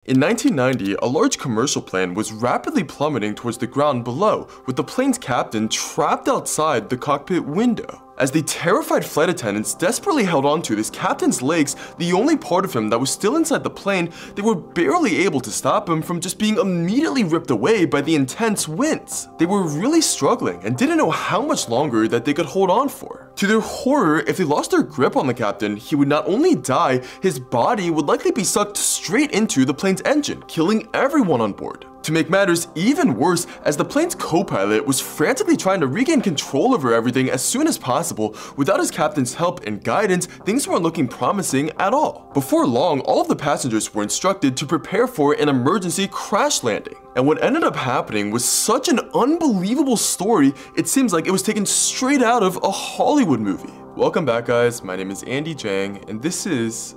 In 1990, a large commercial plane was rapidly plummeting towards the ground below, with the plane's captain trapped outside the cockpit window. As the terrified flight attendants desperately held onto this captain's legs, the only part of him that was still inside the plane, they were barely able to stop him from just being immediately ripped away by the intense winds. They were really struggling and didn't know how much longer that they could hold on for. To their horror, if they lost their grip on the captain, he would not only die, his body would likely be sucked straight into the plane's engine, killing everyone on board. To make matters even worse, as the plane's co-pilot was frantically trying to regain control over everything as soon as possible, without his captain's help and guidance, things weren't looking promising at all. Before long, all of the passengers were instructed to prepare for an emergency crash landing. And what ended up happening was such an unbelievable story, it seems like it was taken straight out of a Hollywood movie. Welcome back, guys. My name is Andy Jiang, and this is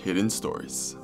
Hidden Stories.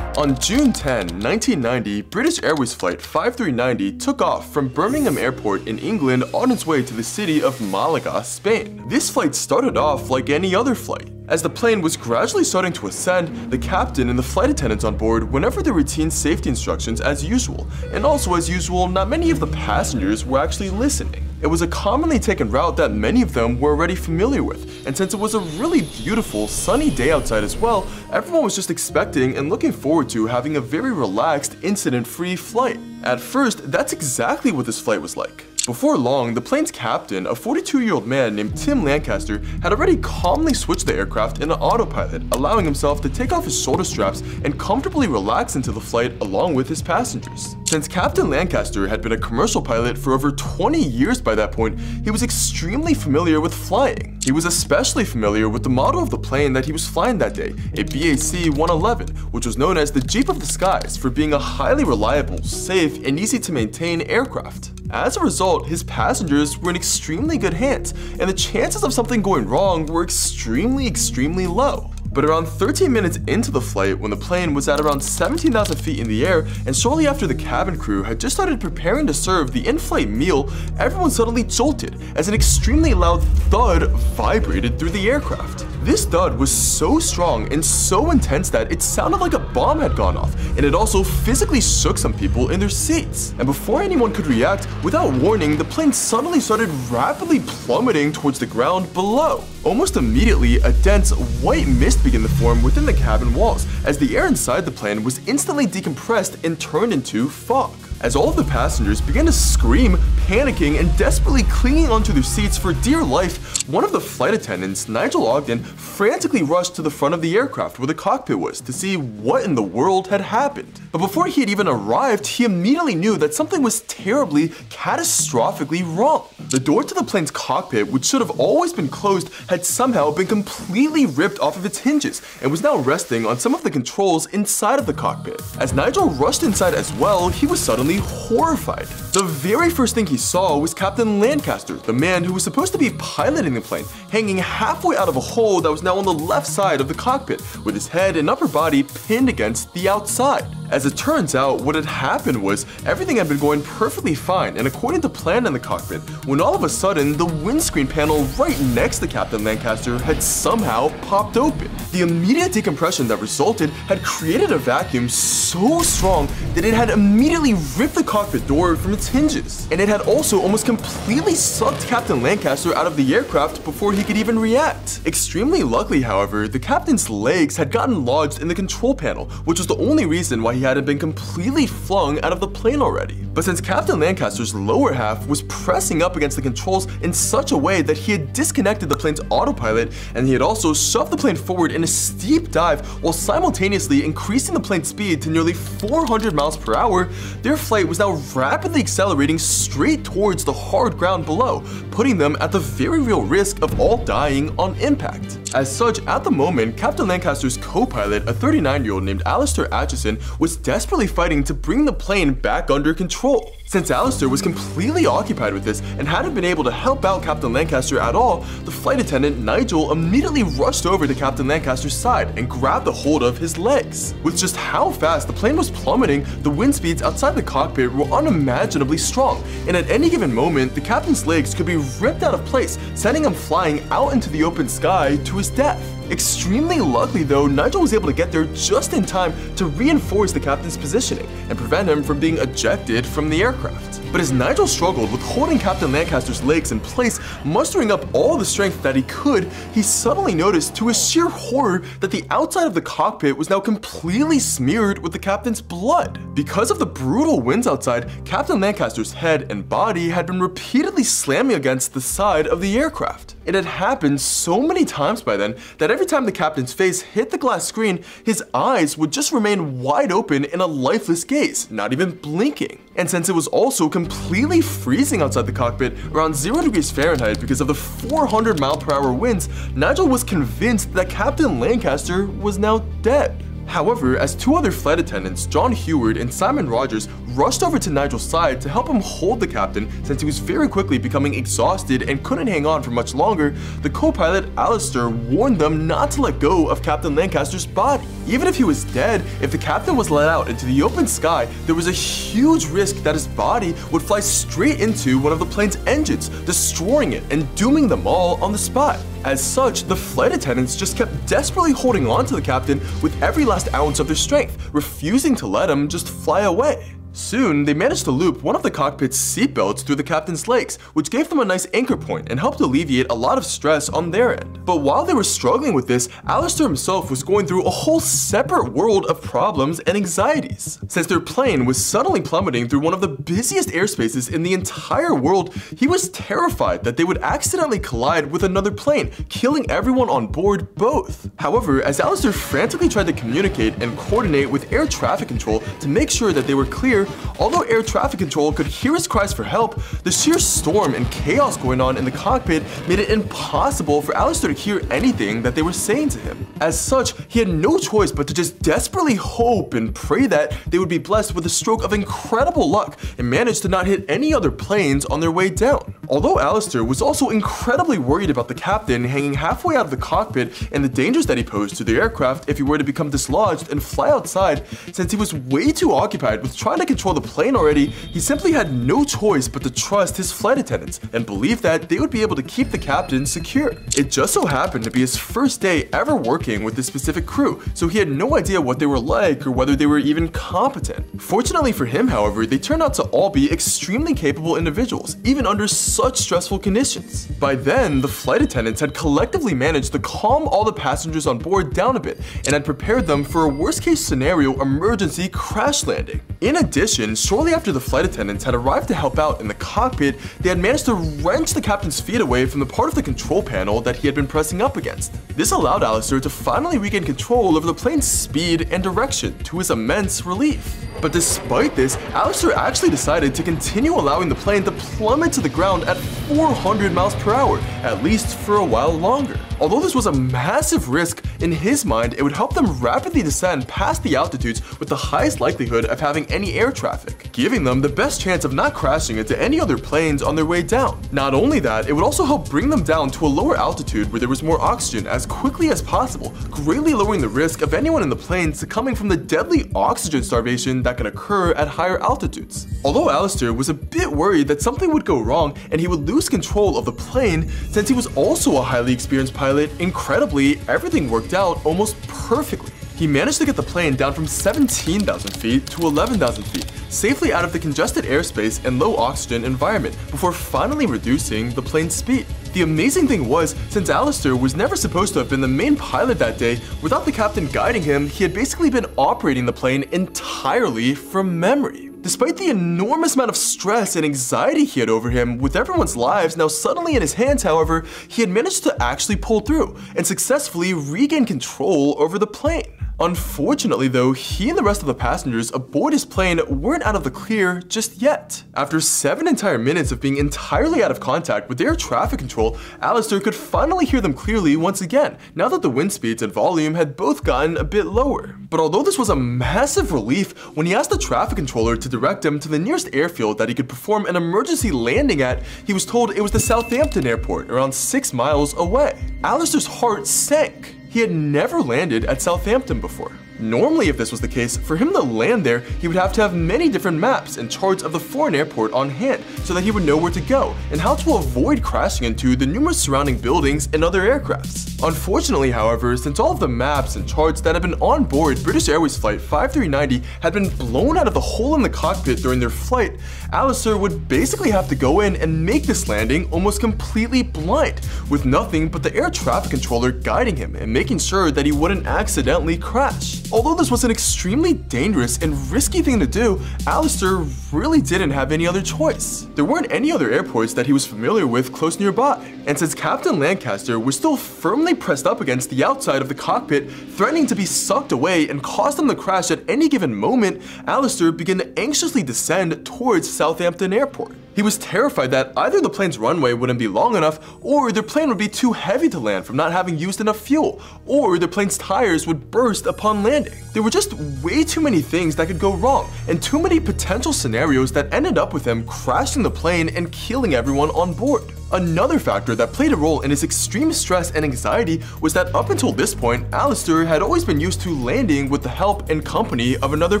On June 10, 1990, British Airways Flight 5390 took off from Birmingham Airport in England on its way to the city of Malaga, Spain. This flight started off like any other flight. As the plane was gradually starting to ascend, the captain and the flight attendants on board went over the routine safety instructions as usual, and also as usual, not many of the passengers were actually listening. It was a commonly taken route that many of them were already familiar with, and since it was a really beautiful, sunny day outside as well, everyone was just expecting and looking forward to having a very relaxed, incident-free flight. At first, that's exactly what this flight was like. Before long, the plane's captain, a 42-year-old man named Tim Lancaster, had already calmly switched the aircraft into autopilot, allowing himself to take off his shoulder straps and comfortably relax into the flight along with his passengers. Since Captain Lancaster had been a commercial pilot for over 20 years by that point, he was extremely familiar with flying. He was especially familiar with the model of the plane that he was flying that day, a BAC-111, which was known as the Jeep of the Skies for being a highly reliable, safe, and easy to maintain aircraft. As a result, his passengers were in extremely good hands, and the chances of something going wrong were extremely low. But around 13 minutes into the flight, when the plane was at around 17,000 feet in the air, and shortly after the cabin crew had just started preparing to serve the in-flight meal, everyone suddenly jolted as an extremely loud thud vibrated through the aircraft. This thud was so strong and so intense that it sounded like a bomb had gone off, and it also physically shook some people in their seats. And before anyone could react, without warning, the plane suddenly started rapidly plummeting towards the ground below. Almost immediately, a dense white mist began to form within the cabin walls, as the air inside the plane was instantly decompressed and turned into fog. As all of the passengers began to scream, panicking, and desperately clinging onto their seats for dear life, one of the flight attendants, Nigel Ogden, frantically rushed to the front of the aircraft where the cockpit was to see what in the world had happened. But before he had even arrived, he immediately knew that something was terribly, catastrophically wrong. The door to the plane's cockpit, which should have always been closed, had somehow been completely ripped off of its hinges and was now resting on some of the controls inside of the cockpit. As Nigel rushed inside as well, he was suddenly horrified. The very first thing he saw was Captain Lancaster, the man who was supposed to be piloting the plane, hanging halfway out of a hole that was now on the left side of the cockpit, with his head and upper body pinned against the outside. As it turns out, what had happened was everything had been going perfectly fine and according to plan in the cockpit, when all of a sudden the windscreen panel right next to Captain Lancaster had somehow popped open. The immediate decompression that resulted had created a vacuum so strong that it had immediately ripped the cockpit door from its hinges, and it had also almost completely sucked Captain Lancaster out of the aircraft before he could even react. Extremely luckily, however, the captain's legs had gotten lodged in the control panel, which was the only reason why he hadn't been completely flung out of the plane already. But since Captain Lancaster's lower half was pressing up against the controls in such a way that he had disconnected the plane's autopilot, and he had also shoved the plane forward in a steep dive while simultaneously increasing the plane's speed to nearly 400 miles per hour, their flight was now rapidly accelerating straight towards the hard ground below, putting them at the very real risk of all dying on impact. As such, at the moment, Captain Lancaster's co-pilot, a 39-year-old named Alistair Atchison, was was desperately fighting to bring the plane back under control. Since Alistair was completely occupied with this and hadn't been able to help out Captain Lancaster at all, the flight attendant Nigel immediately rushed over to Captain Lancaster's side and grabbed a hold of his legs. With just how fast the plane was plummeting, the wind speeds outside the cockpit were unimaginably strong, and at any given moment, the captain's legs could be ripped out of place, sending him flying out into the open sky to his death. Extremely luckily though, Nigel was able to get there just in time to reinforce the captain's positioning and prevent him from being ejected from the aircraft. But as Nigel struggled with holding Captain Lancaster's legs in place, mustering up all the strength that he could, he suddenly noticed to his sheer horror that the outside of the cockpit was now completely smeared with the captain's blood. Because of the brutal winds outside, Captain Lancaster's head and body had been repeatedly slamming against the side of the aircraft. It had happened so many times by then that every time the captain's face hit the glass screen, his eyes would just remain wide open in a lifeless gaze, not even blinking. And since it was also completely freezing outside the cockpit, around 0 degrees Fahrenheit because of the 400-mile-per-hour winds, Nigel was convinced that Captain Lancaster was now dead. However, as two other flight attendants, John Heward and Simon Rogers, rushed over to Nigel's side to help him hold the captain since he was very quickly becoming exhausted and couldn't hang on for much longer, the co-pilot Alistair warned them not to let go of Captain Lancaster's body. Even if he was dead, if the captain was let out into the open sky, there was a huge risk that his body would fly straight into one of the plane's engines, destroying it and dooming them all on the spot. As such, the flight attendants just kept desperately holding on to the captain with every last ounce of their strength, refusing to let him just fly away. Soon, they managed to loop one of the cockpit's seatbelts through the captain's legs, which gave them a nice anchor point and helped alleviate a lot of stress on their end. But while they were struggling with this, Alistair himself was going through a whole separate world of problems and anxieties. Since their plane was suddenly plummeting through one of the busiest airspaces in the entire world, he was terrified that they would accidentally collide with another plane, killing everyone on board both. However, as Alistair frantically tried to communicate and coordinate with air traffic control to make sure that they were clear, although air traffic control could hear his cries for help, the sheer storm and chaos going on in the cockpit made it impossible for Alistair to hear anything that they were saying to him. As such, he had no choice but to just desperately hope and pray that they would be blessed with a stroke of incredible luck and manage to not hit any other planes on their way down. Although Alistair was also incredibly worried about the captain hanging halfway out of the cockpit and the dangers that he posed to the aircraft if he were to become dislodged and fly outside, since he was way too occupied with trying to control the plane already, he simply had no choice but to trust his flight attendants and believe that they would be able to keep the captain secure. It just so happened to be his first day ever working with this specific crew, so he had no idea what they were like or whether they were even competent. Fortunately for him, however, they turned out to all be extremely capable individuals, even under such stressful conditions. By then, the flight attendants had collectively managed to calm all the passengers on board down a bit and had prepared them for a worst-case scenario emergency crash landing. In addition, shortly after the flight attendants had arrived to help out in the cockpit, they had managed to wrench the captain's feet away from the part of the control panel that he had been pressing up against. This allowed Alistair to finally regain control over the plane's speed and direction, to his immense relief. But despite this, Alistair actually decided to continue allowing the plane to plummet to the ground at 400 miles per hour, at least for a while longer. Although this was a massive risk, in his mind it would help them rapidly descend past the altitudes with the highest likelihood of having any air traffic, giving them the best chance of not crashing into any other planes on their way down. Not only that, it would also help bring them down to a lower altitude where there was more oxygen as quickly as possible, greatly lowering the risk of anyone in the plane succumbing from the deadly oxygen starvation that can occur at higher altitudes. Although Alistair was a bit worried that something would go wrong and he would lose control of the plane, since he was also a highly experienced pilot, incredibly, everything worked out almost perfectly. He managed to get the plane down from 17,000 feet to 11,000 feet, safely out of the congested airspace and low oxygen environment, before finally reducing the plane's speed. The amazing thing was, since Alistair was never supposed to have been the main pilot that day, without the captain guiding him, he had basically been operating the plane entirely from memory. Despite the enormous amount of stress and anxiety he had over him, with everyone's lives now suddenly in his hands, however, he had managed to actually pull through and successfully regain control over the plane. Unfortunately though, he and the rest of the passengers aboard his plane weren't out of the clear just yet. After 7 entire minutes of being entirely out of contact with air traffic control, Alistair could finally hear them clearly once again, now that the wind speeds and volume had both gotten a bit lower. But although this was a massive relief, when he asked the traffic controller to direct him to the nearest airfield that he could perform an emergency landing at, he was told it was the Southampton airport, around 6 miles away. Alistair's heart sank. He had never landed at Southampton before. Normally, if this was the case, for him to land there, he would have to have many different maps and charts of the foreign airport on hand so that he would know where to go and how to avoid crashing into the numerous surrounding buildings and other aircrafts. Unfortunately, however, since all of the maps and charts that had been on board British Airways Flight 5390 had been blown out of the hole in the cockpit during their flight, Alistair would basically have to go in and make this landing almost completely blind, with nothing but the air traffic controller guiding him and making sure that he wouldn't accidentally crash. Although this was an extremely dangerous and risky thing to do, Alistair really didn't have any other choice. There weren't any other airports that he was familiar with close nearby, and since Captain Lancaster was still firmly pressed up against the outside of the cockpit, threatening to be sucked away and cause them to crash at any given moment, Alistair began to anxiously descend towards Southampton Airport. He was terrified that either the plane's runway wouldn't be long enough, or their plane would be too heavy to land from not having used enough fuel, or their plane's tires would burst upon landing. There were just way too many things that could go wrong, and too many potential scenarios that ended up with him crashing the plane and killing everyone on board. Another factor that played a role in his extreme stress and anxiety was that up until this point, Alistair had always been used to landing with the help and company of another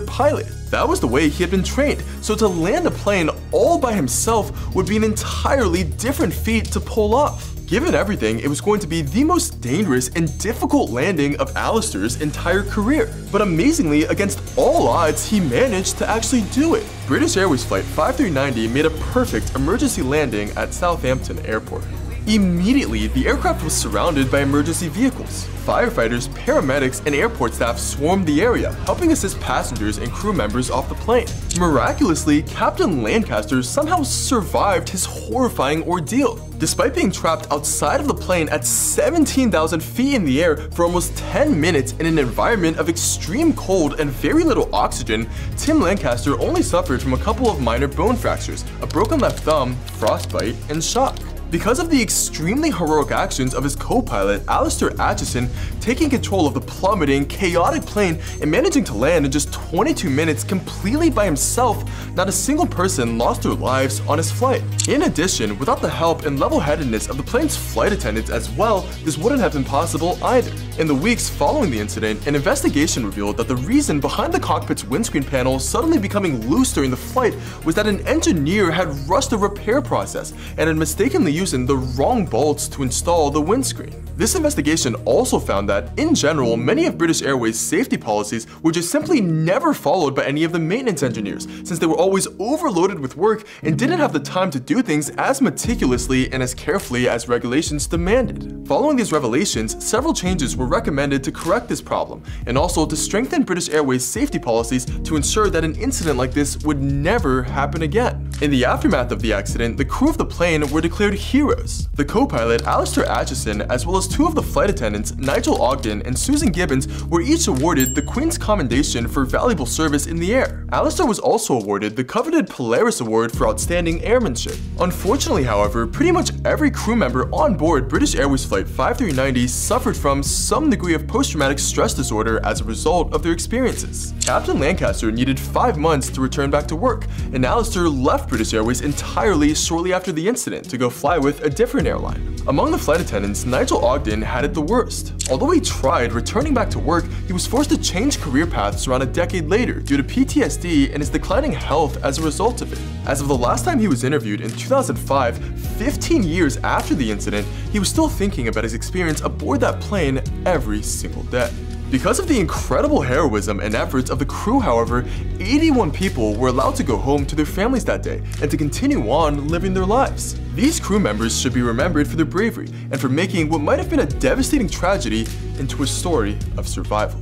pilot. That was the way he had been trained, so to land a plane all by himself would be an entirely different feat to pull off. Given everything, it was going to be the most dangerous and difficult landing of Alistair's entire career. But amazingly, against all odds, he managed to actually do it. British Airways Flight 5390 made a perfect emergency landing at Southampton Airport. Immediately, the aircraft was surrounded by emergency vehicles. Firefighters, paramedics, and airport staff swarmed the area, helping assist passengers and crew members off the plane. Miraculously, Captain Lancaster somehow survived his horrifying ordeal. Despite being trapped outside of the plane at 17,000 feet in the air for almost 10 minutes in an environment of extreme cold and very little oxygen, Tim Lancaster only suffered from a couple of minor bone fractures, a broken left thumb, frostbite, and shock. Because of the extremely heroic actions of his co-pilot, Alistair Acheson, taking control of the plummeting, chaotic plane and managing to land in just 22 minutes completely by himself, not a single person lost their lives on his flight. In addition, without the help and level-headedness of the plane's flight attendants as well, this wouldn't have been possible either. In the weeks following the incident, an investigation revealed that the reason behind the cockpit's windscreen panel suddenly becoming loose during the flight was that an engineer had rushed the repair process and had mistakenly using the wrong bolts to install the windscreen. This investigation also found that, in general, many of British Airways' safety policies were just simply never followed by any of the maintenance engineers, since they were always overloaded with work and didn't have the time to do things as meticulously and as carefully as regulations demanded. Following these revelations, several changes were recommended to correct this problem, and also to strengthen British Airways' safety policies to ensure that an incident like this would never happen again. In the aftermath of the accident, the crew of the plane were declared heroes. The co-pilot, Alistair Acheson, as well as two of the flight attendants, Nigel Ogden and Susan Gibbons, were each awarded the Queen's Commendation for valuable service in the air. Alistair was also awarded the coveted Polaris Award for outstanding airmanship. Unfortunately, however, pretty much every crew member on board British Airways Flight 5390 suffered from some degree of post-traumatic stress disorder as a result of their experiences. Captain Lancaster needed 5 months to return back to work, and Alistair left British Airways entirely shortly after the incident to go fly with a different airline. Among the flight attendants, Nigel Ogden had it the worst. Although he tried returning back to work, he was forced to change career paths around a decade later due to PTSD and his declining health as a result of it. As of the last time he was interviewed in 2005, 15 years after the incident, he was still thinking about his experience aboard that plane every single day. Because of the incredible heroism and efforts of the crew, however, 81 people were allowed to go home to their families that day and to continue on living their lives. These crew members should be remembered for their bravery and for making what might have been a devastating tragedy into a story of survival.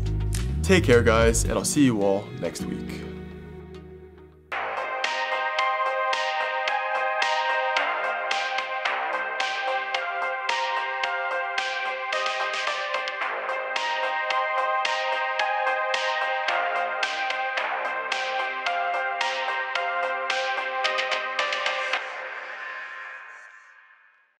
Take care, guys, and I'll see you all next week.